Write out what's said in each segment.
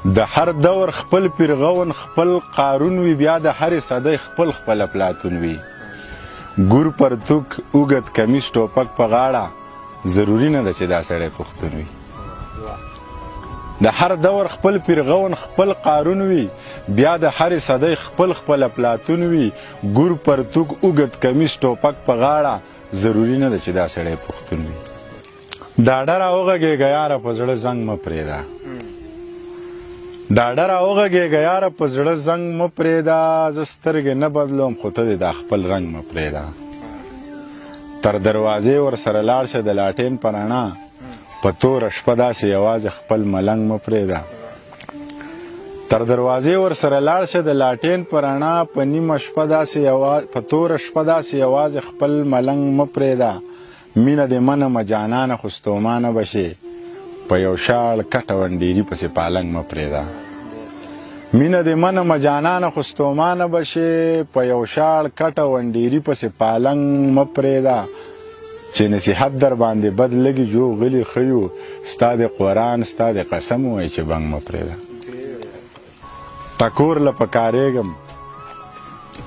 د هر دور خپل پیرغون خپل قارون وي بیا د هرې صدۍ خپل خپل افلاطون وي ګور پرتوک اوږد کمیس ټوپک په غاړه ضروري نه ده چې دا سړی پښتون وي د هر دور خپل پیرغون خپل قارون وي بیا د هرې صدۍ خپل خپل افلاطون وي ګور پرتوک اوږد کمیس ټوپک په غاړه ضروري نه ده چې دا سړی پښتون وي ډاډه راوغږېږه یاره په زړه زنګ مه پرېږده ډاډه راوغږېږه یاره په زړه زنګ مه پرېږده زه سترګې نه بدلوم خو ته دې دا خپل رنګ مه پرېږده تر دروازې ورسره لاړ شه د لاټین په رڼا په توره شپه داسې یوازې خپل ملنګ مه پرېږده تر دروازې ورسره لاړ شه د لاټین په رڼا په نیمه شپه داسې په توره شپه داسې یوازې خپل ملنګ مه پرېږده مینه دې منمه جانانه خو ستومانه به شې په یو شاړ کټه ونډیري پسې پالنګ مه پرېږده مینه دې منمه جانانه خو ستومانه به شې په یو شاړ کټه ونډیري پسې پالنګ مه پرېږده چې نصیحت در باندې بد لګي جو غلي ښیو ستا د قرآن ستا د قسم ووایي چې بنګ مه پرېږده ټکور له پکارېږم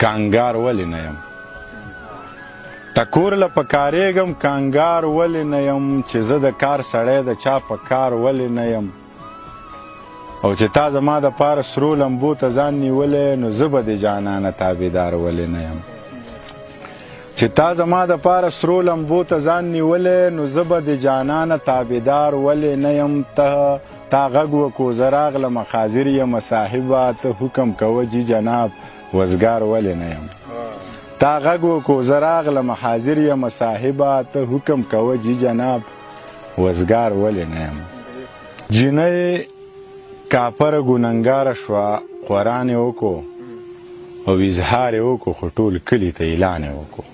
کانګار ولې نه یم ټکور له پکارېږم کانګار ولې نه یم چې زه د کار سړی د چا په کار ولې نه یم او چې تا زما دپاره سرو لمبو ته ځان نیولی نو زه به د جانانه تابعدار ولې نه یم چې تا زما دپاره سرو لمبو ته ځان نیولی نو زه به د جانانه تابعدار ولې نه یم تا غږ وکړو زه راغلم حاضر یم صاحبه ته حکم کوه جي جناب وزګار ولې نه یم تا غږ وکړو زه راغلم حاضر یم صاحبه ته حکم کوه جي جناب وزګار ولې نه یم جینۍ کاپره ګنهګاره شوه قرآن یې وکړو او اظهار یې وکړو خو ټول کلي ته اعلان یې وکړو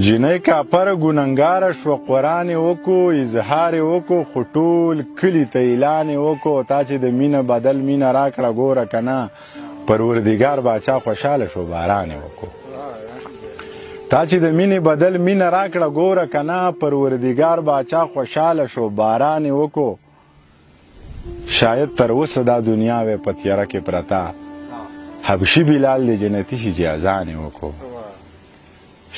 جینۍ کاپره ګنهګاره شوه قرآن یې وکړو اظهار یې وکړو خو ټول کلي ته اعلان یې وکړو تا چې د مینه بدل مینه راکړه ګوره که نه پروردګار باچا خوشحاله شو باران یې وکړو تا چې د مینې بدل مینه راکړه ګوره که نه پروردګار باچا خوشحاله شو باران یې وکړو شاید تر اوسه دا دنیا وی په تیاره کې پرته حبشي بلال د جنتي شي چې اذان یې وکړو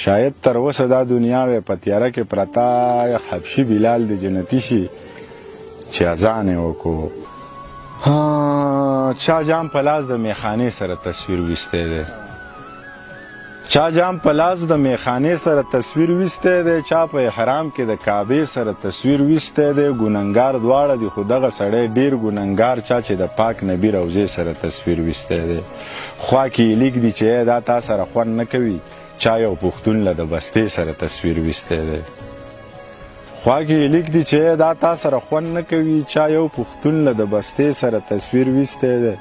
شاید تر اوسه دا دنیا وی په تیاره کې پرته حبشي بلال د جنتي شي چې اذان یې وکړو چا جام په لاس د میخانې سره تصویر ویستی دی چا جام په لاس د میخانې سره تصویر ویستی دی چا په احرام کې د کعبې سره تصویر ویستی دی ګنهګار دواړه دي خو دغه سړی ډېر ګنهګار چا چې د پاک نبي روضې سره تصویر ویستی دی خوا کې یې لیک دي چې دا تا سره خوند نه کوي چا یو پښتون له د بستې سره تصویر ویستی دی خوا کې یې لیک دي چې دا تا سره خوند نه کوي چا یو پښتون له د بستې سره تصویر ویستی دی